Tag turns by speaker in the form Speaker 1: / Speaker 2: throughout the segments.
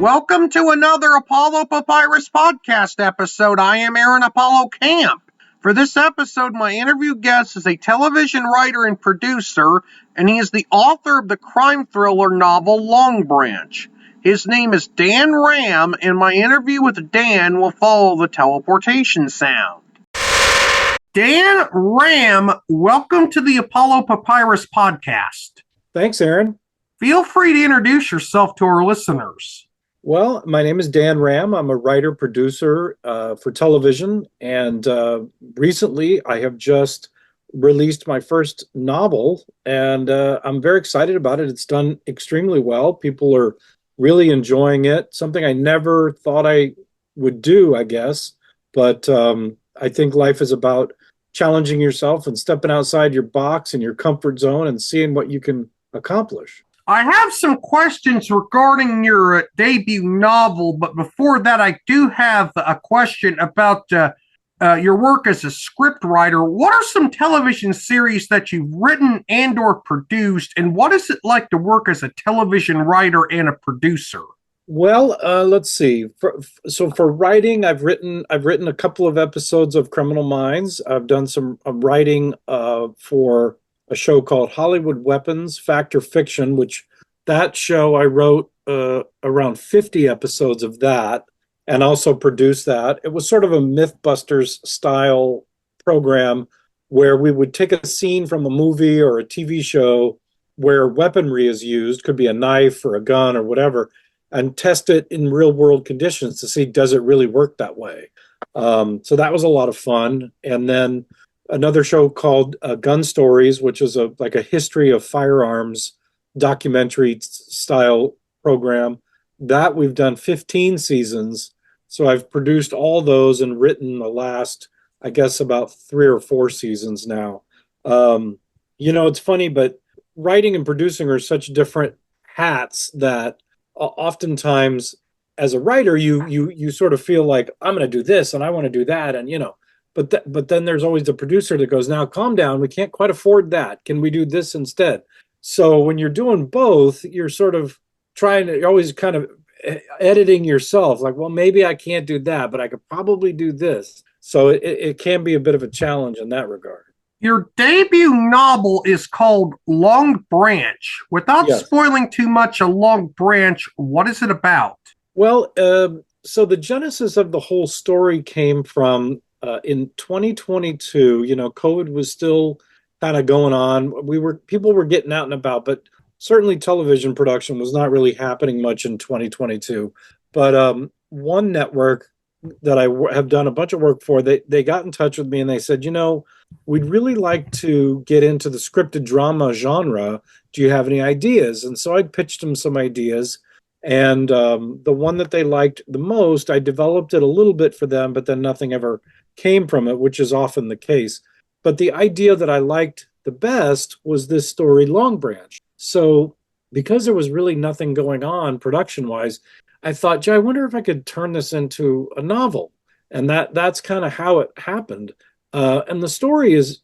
Speaker 1: Welcome to another Apollo Papyrus podcast episode. I am Aaron Apollo Camp. For this episode, my interview guest is a television writer and producer, and he is the author of the crime thriller novel Long Branch. His name is Dan Ramm, and my interview with Dan will follow the teleportation sound. Dan Ramm, welcome to the Apollo Papyrus podcast.
Speaker 2: Thanks, Aaron.
Speaker 1: Feel free to introduce yourself to our listeners.
Speaker 2: Well, my name is Dan Ramm. I'm a writer-producer for television, and recently I have just released my first novel, and I'm very excited about it. It's done extremely well. People are really enjoying it, something I never thought I would do, I guess, but I think life is about challenging yourself and stepping outside your box and your comfort zone and seeing what you can accomplish.
Speaker 1: I have some questions regarding your debut novel, but before that, I do have a question about your work as a scriptwriter. What are some television series that you've written and or produced, and what is it like to work as a television writer and a producer?
Speaker 2: Well, let's see. For writing, I've written a couple of episodes of Criminal Minds. I've done some writing for a show called Hollywood Weapons, Fact or Fiction, which that show I wrote around 50 episodes of that and also produced that. It was sort of a Mythbusters style program where we would take a scene from a movie or a TV show where weaponry is used, could be a knife or a gun or whatever, and test it in real world conditions to see, does it really work that way? So that was a lot of fun. And then another show called Gun Stories, which is like a history of firearms documentary style program. That we've done 15 seasons. So I've produced all those and written the last, I guess, about 3 or 4 seasons now. It's funny, but writing and producing are such different hats that oftentimes as a writer, you sort of feel like, I'm going to do this and I want to do that. And, but then there's always the producer that goes, now calm down, we can't quite afford that. Can we do this instead? So when you're doing both, you're sort of you're always kind of editing yourself, like, well, maybe I can't do that, but I could probably do this. So it can be a bit of a challenge in that regard.
Speaker 1: Your debut novel is called Long Branch. Without spoiling too much of Long Branch, what is it about?
Speaker 2: Well, so the genesis of the whole story came from in 2022, COVID was still kind of going on. People were getting out and about, but certainly television production was not really happening much in 2022. But one network that I have done a bunch of work for, they got in touch with me and they said, we'd really like to get into the scripted drama genre. Do you have any ideas? And so I pitched them some ideas. And the one that they liked the most, I developed it a little bit for them, but then nothing ever came from it, which is often the case. But the idea that I liked the best was this story, Long Branch. So because there was really nothing going on production-wise, I thought, gee, I wonder if I could turn this into a novel. And that's kind of how it happened. And the story is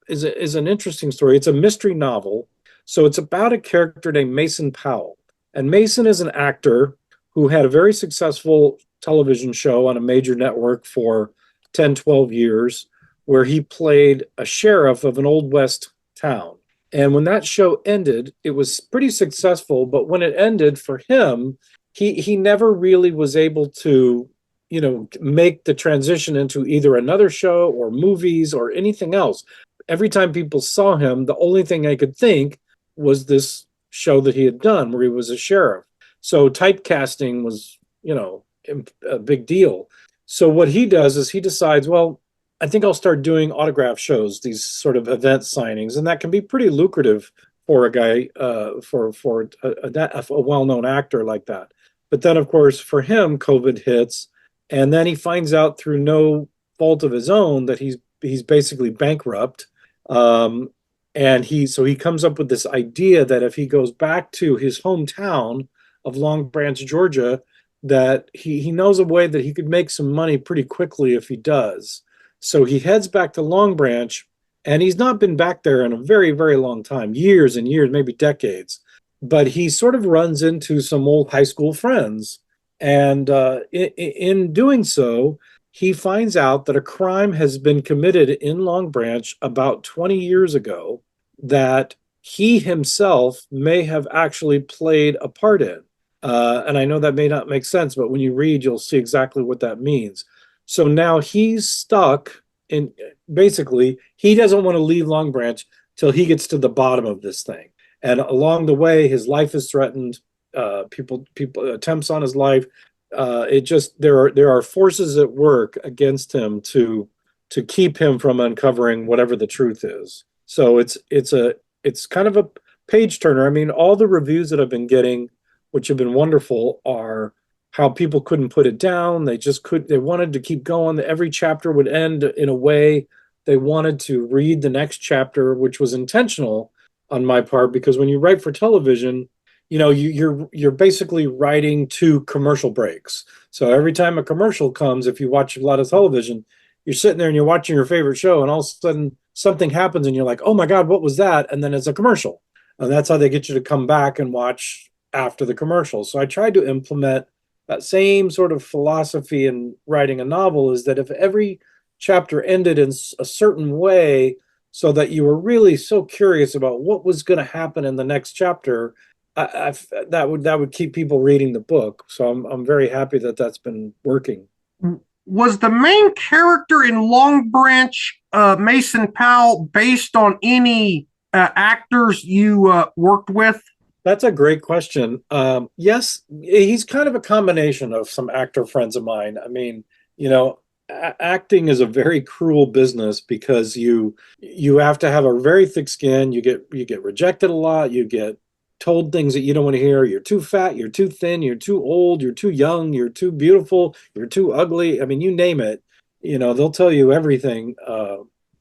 Speaker 2: an interesting story. It's a mystery novel. So it's about a character named Mason Powell. And Mason is an actor who had a very successful television show on a major network for 10, 12 years, where he played a sheriff of an Old West town. And when that show ended, it was pretty successful. But when it ended for him, he never really was able to, make the transition into either another show or movies or anything else. Every time people saw him, the only thing I could think was this show that he had done where he was a sheriff. So typecasting was, a big deal. So what he does is he decides, well, I think I'll start doing autograph shows, these sort of event signings, and that can be pretty lucrative for a guy, for a well-known actor like that. But then, of course, for him, COVID hits, and then he finds out through no fault of his own that he's basically bankrupt. And he comes up with this idea that if he goes back to his hometown of Long Branch, Georgia, that he knows a way that he could make some money pretty quickly if he does. So he heads back to Long Branch, and he's not been back there in a very, very long time, years and years, maybe decades. But he sort of runs into some old high school friends And in doing so, he finds out that a crime has been committed in Long Branch about 20 years ago that he himself may have actually played a part in. And I know that may not make sense, but when you read, you'll see exactly what that means. So now he's stuck in, basically, he doesn't want to leave Long Branch till he gets to the bottom of this thing. And along the way, his life is threatened. People attempts on his life. It just there are forces at work against him to keep him from uncovering whatever the truth is. So it's kind of a page turner. I mean, all the reviews that I've been getting, which have been wonderful, are how people couldn't put it down. They wanted to keep going. Every chapter would end in a way they wanted to read the next chapter, which was intentional on my part, because when you write for television, you're basically writing to commercial breaks. So every time a commercial comes, if you watch a lot of television, you're sitting there and you're watching your favorite show, and all of a sudden something happens, and you're like, "Oh my God, what was that?" And then it's a commercial, and that's how they get you to come back and watch after the commercial. So I tried to implement that same sort of philosophy in writing a novel, is that if every chapter ended in a certain way, so that you were really so curious about what was going to happen in the next chapter, that would keep people reading the book. So I'm very happy that that's been working.
Speaker 1: Was the main character in Long Branch, Mason Powell, based on any actors you worked with?
Speaker 2: That's a great question. Yes, he's kind of a combination of some actor friends of mine. I mean, acting is a very cruel business because you have to have a very thick skin. You get rejected a lot. You get told things that you don't want to hear. You're too fat, you're too thin, you're too old, you're too young, you're too beautiful, you're too ugly. I mean, you name it. They'll tell you everything.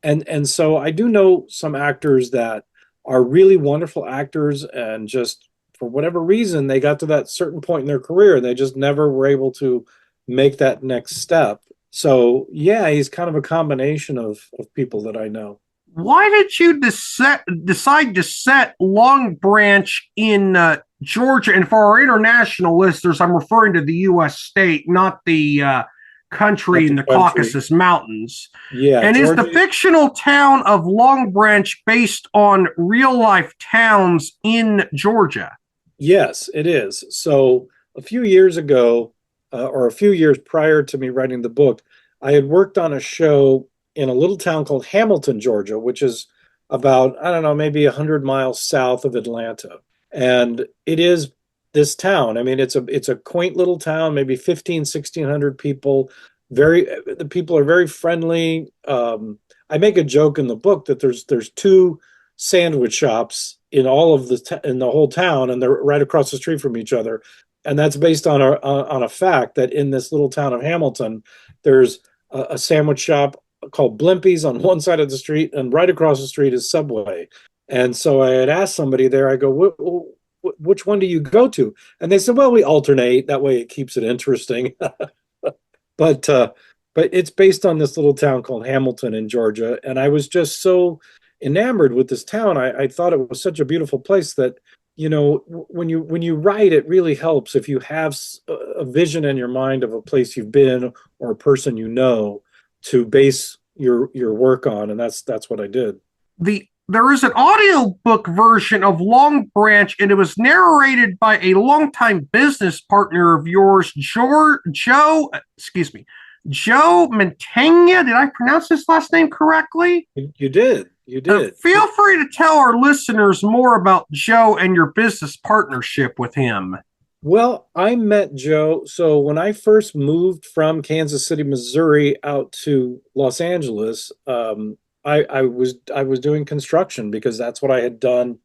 Speaker 2: And so I do know some actors that are really wonderful actors, and just for whatever reason they got to that certain point in their career and they just never were able to make that next step. So yeah, he's kind of a combination of people that I know.
Speaker 1: Why did you decide to set Long Branch in Georgia? And for our international listeners, I'm referring to the U.S. state, not the country
Speaker 2: Not
Speaker 1: in
Speaker 2: the
Speaker 1: the
Speaker 2: country.
Speaker 1: Caucasus Mountains.
Speaker 2: Yeah,
Speaker 1: And is the
Speaker 2: Georgia.
Speaker 1: fictional town of Long Branch based on real life towns in Georgia?
Speaker 2: Yes, it is. So a few years ago, or a few years prior to me writing the book, I had worked on a show in a little town called Hamilton, Georgia, which is about, I don't know, maybe 100 miles south of Atlanta. And it is this town. I mean, it's a quaint little town, maybe 15, 1,600 people. The people are very friendly. I make a joke in the book that there's two sandwich shops in all of in the whole town, and they're right across the street from each other. And that's based on a fact that in this little town of Hamilton, there's a sandwich shop called Blimpie's on one side of the street, and right across the street is Subway. And so I had asked somebody there, I go, which one do you go to? And they said, well, we alternate. That way it keeps it interesting. but but it's based on this little town called Hamilton in Georgia, and I was just so enamored with this town. I thought it was such a beautiful place that when you write, it really helps if you have a vision in your mind of a place you've been or a person to base your work on, and that's what I did.
Speaker 1: There is an audiobook version of Long Branch, and it was narrated by a longtime business partner of yours, Joe Mantegna. Did I pronounce his last name correctly?
Speaker 2: You did. You did.
Speaker 1: Feel free to tell our listeners more about Joe and your business partnership with him.
Speaker 2: Well, I met Joe. So when I first moved from Kansas City, Missouri, out to Los Angeles, I was doing construction because that's what I had done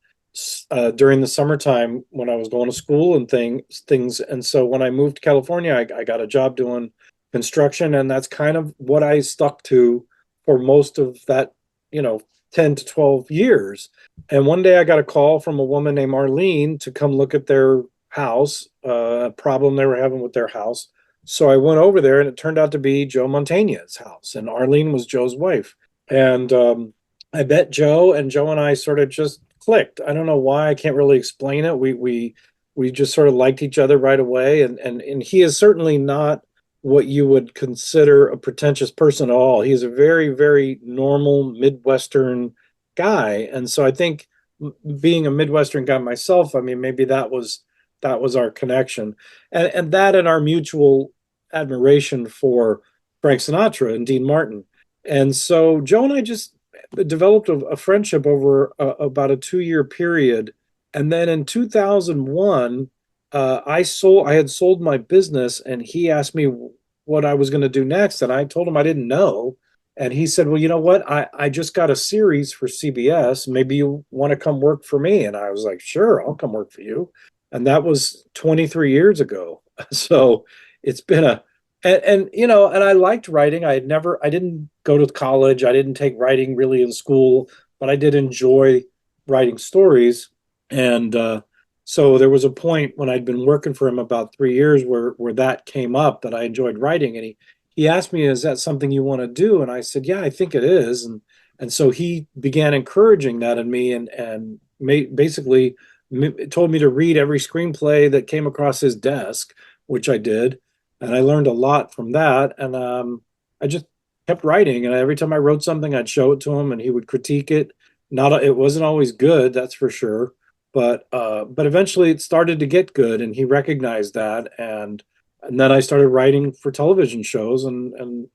Speaker 2: during the summertime when I was going to school and things. And so when I moved to California, I got a job doing construction, and that's kind of what I stuck to for most of that, 10 to 12 years. And one day I got a call from a woman named Arlene to come look at their house, a problem they were having with their house. So I went over there, and it turned out to be Joe Mantegna's house, and Arlene was Joe's wife. And I met Joe, and Joe and I sort of just clicked. I don't know why. I can't really explain it. We we just sort of liked each other right away. And he is certainly not what you would consider a pretentious person at all. He's a very, very normal Midwestern guy. And so I think being a Midwestern guy myself, I mean, maybe that was our connection. And that and our mutual admiration for Frank Sinatra and Dean Martin. And so Joe and I just developed a friendship over about a 2 year period. And then in 2001, I had sold my business, and he asked me what I was going to do next, and I told him I didn't know. And he said, "Well, you know what? I just got a series for CBS. Maybe you want to come work for me." And I was like, "Sure, I'll come work for you." And that was 23 years ago. So it's been and you know, and I liked writing. I didn't go to college. I didn't take writing really in school, but I did enjoy writing stories. And so there was a point when I'd been working for him about 3 years where that came up, that I enjoyed writing. And he asked me, "Is that something you want to do?" And I said, "Yeah, I think it is." And so he began encouraging that in me, and basically told me to read every screenplay that came across his desk, which I did. And I learned a lot from that. And I just kept writing. And every time I wrote something, I'd show it to him, and he would critique it. Not It wasn't always good, that's for sure, but eventually it started to get good, and he recognized that. And then I started writing for television shows, and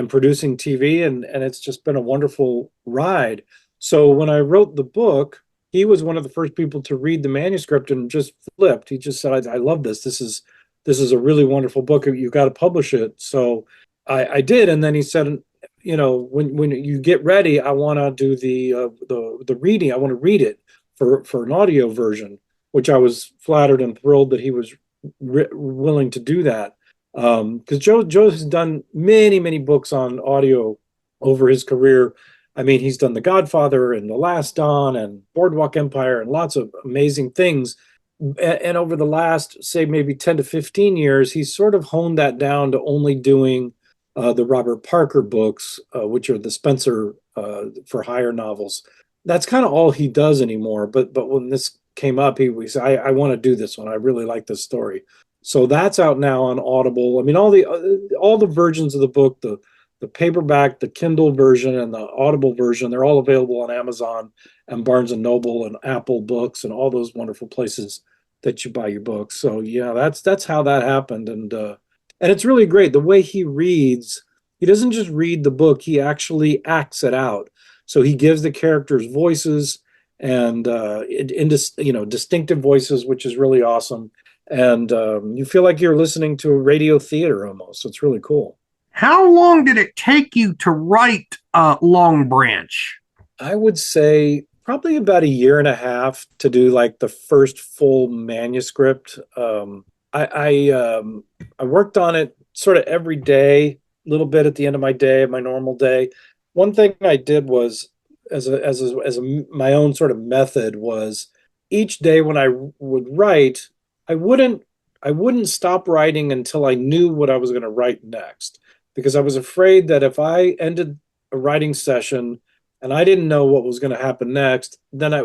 Speaker 2: producing TV, and it's just been a wonderful ride. So when I wrote the book, he was one of the first people to read the manuscript and just flipped. He just said, I love this. This is a really wonderful book. You've got to publish it." So I did. And then he said, "You know, when you get ready, I want to do the reading. I want to read it for an audio version," which I was flattered and thrilled that he was willing to do that. Because Joe has done many books on audio over his career. I mean, he's done The Godfather and The Last Don and Boardwalk Empire and lots of amazing things. And over the last, say, maybe 10 to 15 years, he's sort of honed that down to only doing the Robert Parker books, which are the Spencer for hire novels. That's kind of all he does anymore. But when this came up, he said, I want to do this one. I really like this story. So that's out now on Audible. I mean, all the versions of the book, the paperback, the Kindle version, and the Audible version, they're all available on Amazon and Barnes and Noble and Apple Books and all those wonderful places that you buy your books. So yeah, that's how that happened. And it's really great the way he reads. He doesn't just read the book; he actually acts it out. So he gives the characters voices, and distinctive voices, which is really awesome. And you feel like you're listening to a radio theater almost. It's really cool.
Speaker 1: How long did it take you to write Long Branch?
Speaker 2: I would say probably about a year and a half to do like the first full manuscript. I worked on it sort of every day, a little bit at the end of my day, my normal day. One thing I did was, my own sort of method, was each day when I would write, I wouldn't I wouldn't stop writing until I knew what I was going to write next, because I was afraid that if I ended a writing session and I didn't know what was going to happen next, then I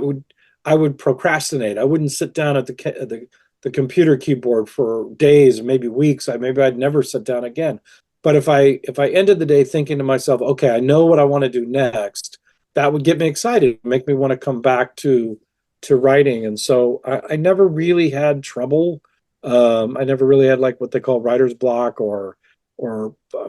Speaker 2: would procrastinate. I wouldn't sit down at the computer keyboard for days, maybe weeks. Maybe I'd never sit down again. But if I ended the day thinking to myself, okay, I know what I want to do next, that would get me excited, make me want to come back to writing. And so I never really had trouble. I never really had like what they call writer's block, or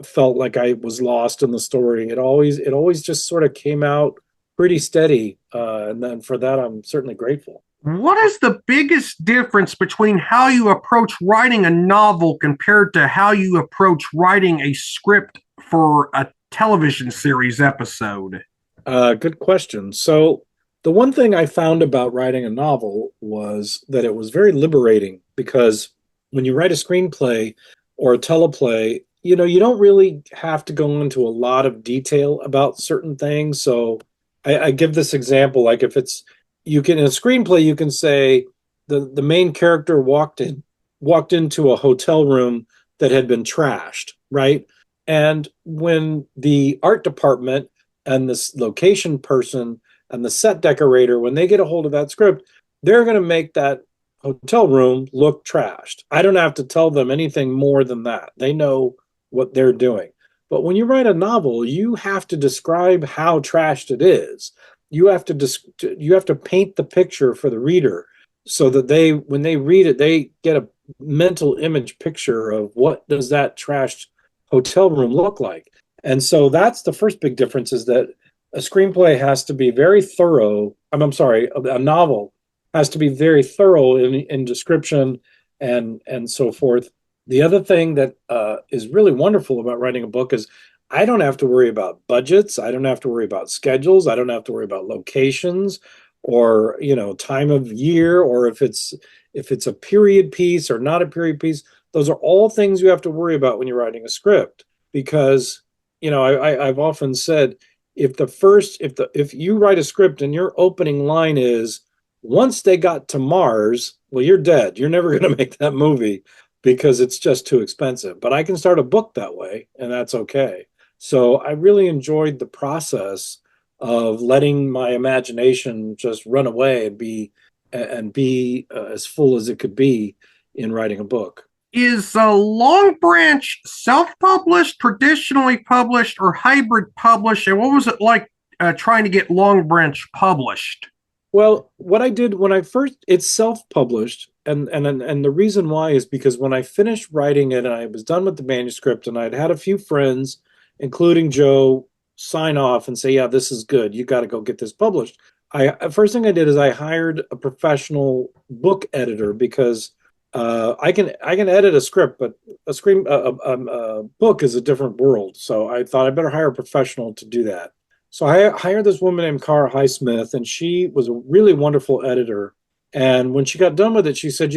Speaker 2: felt like I was lost in the story. It always just sort of came out pretty steady, and then for that I'm certainly grateful.
Speaker 1: What is the biggest difference between how you approach writing a novel compared to how you approach writing a script for a television series episode?
Speaker 2: Good question. So the one thing I found about writing a novel was that it was very liberating, because when you write a screenplay or a teleplay, you don't really have to go into a lot of detail about certain things. So I give this example, like if it's you can in a screenplay you can say the main character walked into a hotel room that had been trashed, right? And when the art department and this location person and the set decorator, when they get a hold of that script, they're going to make that hotel room look trashed. I don't have to tell them anything more than that. They know what they're doing. But when you write a novel, you have to describe how trashed it is. You have to paint the picture for the reader so that when they read it, they get a mental image picture of what does that trashed hotel room look like. And so that's the first big difference, is that a screenplay has to be very thorough. I'm sorry, a novel has to be very thorough in description and so forth. The other thing that is really wonderful about writing a book is I don't have to worry about budgets. I don't have to worry about schedules. I don't have to worry about locations or time of year, or if it's a period piece or not a period piece. Those are all things you have to worry about when you're writing a script, because I've often said, if you write a script and your opening line is, once they got to Mars, well, you're dead. You're never going to make that movie because it's just too expensive. But I can start a book that way, and that's okay. So I really enjoyed the process of letting my imagination just run away and be as full as it could be in writing a book.
Speaker 1: Is Long Branch self-published, traditionally published, or hybrid published? And what was it like trying to get Long Branch published?
Speaker 2: Well, what I did when I first, it's self-published, and the reason why is because when I finished writing it and I was done with the manuscript, and I'd had a few friends, including Joe, sign off and say, "Yeah, this is good. You got to go get this published." First thing I did is I hired a professional book editor, because I can edit a script, but a book is a different world. So I thought I better hire a professional to do that. So I hired this woman named Cara Highsmith, and she was a really wonderful editor. And when she got done with it, she said,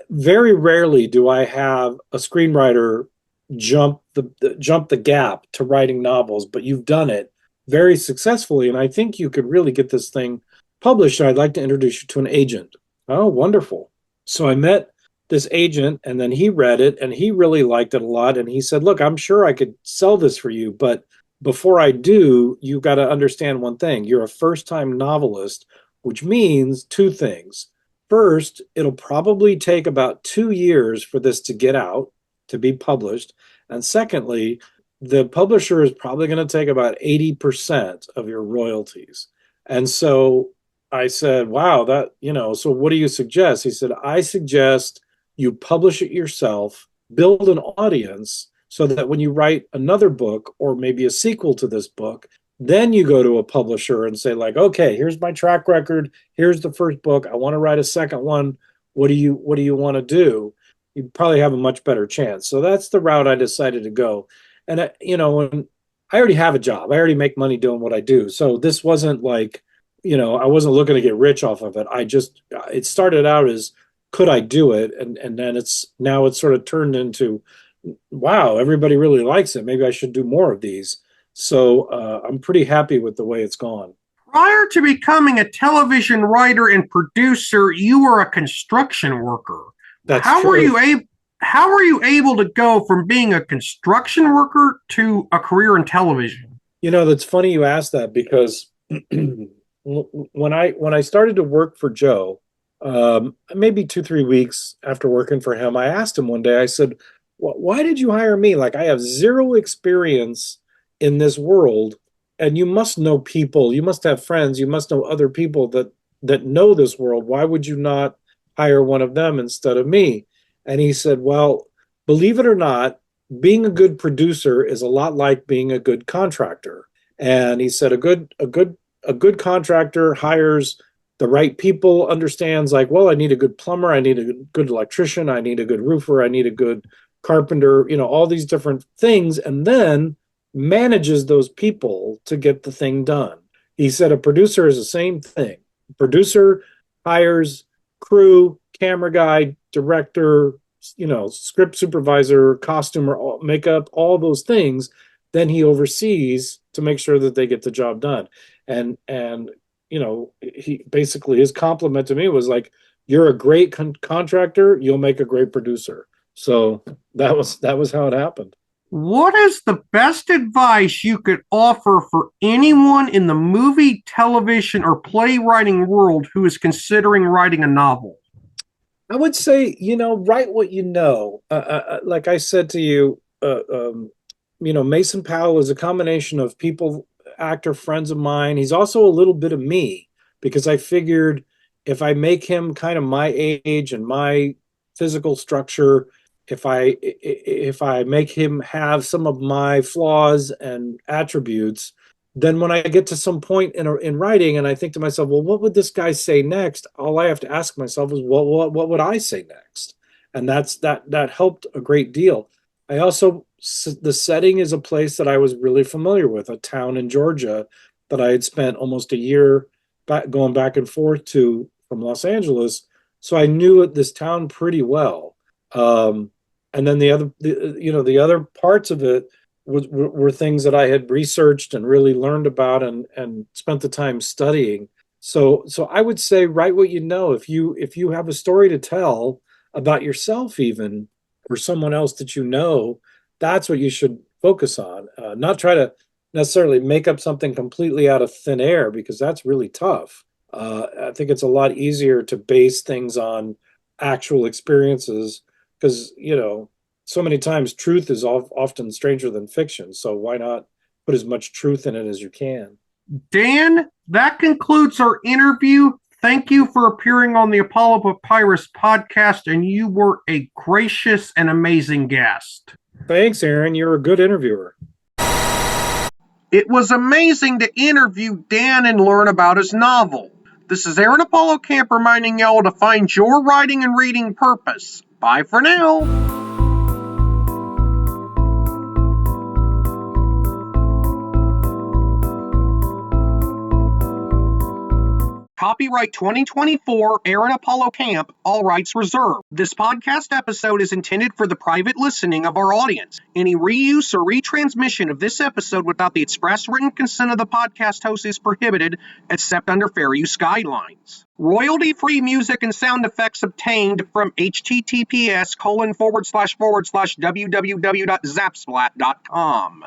Speaker 2: very rarely do I have a screenwriter jump the gap to writing novels, but you've done it very successfully, and I think you could really get this thing published. I'd like to introduce you to an agent. Oh, wonderful. So I met this agent, and then he read it and he really liked it a lot. And he said, "Look, I'm sure I could sell this for you, but before I do, you got to understand one thing. You're a first time novelist, which means two things. First, it'll probably take about 2 years for this to get out, to be published. And secondly, the publisher is probably going to take about 80% of your royalties." And so I said, "Wow, so what do you suggest?" He said, "I suggest you publish it yourself, build an audience so that when you write another book or maybe a sequel to this book, then you go to a publisher and say, like, okay, here's my track record. Here's the first book. I want to write a second one. What do you want to do?" You probably have a much better chance. So that's the route I decided to go. And and I already have a job. I already make money doing what I do. So this wasn't like, I wasn't looking to get rich off of it. It started out as, could I do it? And then it's sort of turned into, wow, everybody really likes it. Maybe I should do more of these. So I'm pretty happy with the way it's gone.
Speaker 1: Prior to becoming a television writer and producer, you were a construction worker.
Speaker 2: That's
Speaker 1: How were
Speaker 2: true.
Speaker 1: you able to go from being a construction worker to a career in television?
Speaker 2: That's funny you asked that, because when I started to work for Joe, maybe 2-3 weeks after working for him, I asked him one day. I said, "Why did you hire me? Like, I have zero experience in this world, and you must know people. You must have friends. You must know other people that know this world. Why would you not hire one of them instead of me?" And he said, "Well, believe it or not, being a good producer is a lot like being a good contractor." And he said, a good contractor hires the right people, understands, like, well, I need a good plumber, I need a good electrician, I need a good roofer, I need a good carpenter, all these different things, and then manages those people to get the thing done. He said a producer is the same thing. Producer hires crew, camera guy, director, script supervisor, costumer, makeup, all those things. Then he oversees to make sure that they get the job done. And he basically, his compliment to me was like, "You're a great contractor. You'll make a great producer." So that was how it happened.
Speaker 1: What is the best advice you could offer for anyone in the movie, television, or playwriting world who is considering writing a novel?
Speaker 2: I would say, write what you know. Like I said to you, Mason Powell is a combination of people, actor friends of mine. He's also a little bit of me because I figured if I make him kind of my age and my physical structure, if I make him have some of my flaws and attributes, then when I get to some point in writing and I think to myself, well, what would this guy say next? All I have to ask myself is, what would I say next? And that helped a great deal. I also the setting is a place that I was really familiar with, a town in Georgia that I had spent almost a year going back and forth to from Los Angeles, so I knew this town pretty well. Um, and then the other parts of it were things that I had researched and really learned about and spent the time studying. So I would say write what you know. If you have a story to tell about yourself, even or someone else that you know, that's what you should focus on. Not try to necessarily make up something completely out of thin air because that's really tough. I think it's a lot easier to base things on actual experiences because so many times truth is often stranger than fiction. So why not put as much truth in it as you can?
Speaker 1: Dan, that concludes our interview. Thank you for appearing on the Apollo Papyrus podcast, and you were a gracious and amazing guest.
Speaker 2: Thanks, Aaron. You're a good interviewer.
Speaker 1: It was amazing to interview Dan and learn about his novel. This is Aaron Apollo Camp reminding y'all to find your writing and reading purpose. Bye for now. Copyright 2024, Aaron Apollo Camp, all rights reserved. This podcast episode is intended for the private listening of our audience. Any reuse or retransmission of this episode without the express written consent of the podcast host is prohibited, except under fair use guidelines. Royalty-free music and sound effects obtained from https://www.zapsplat.com.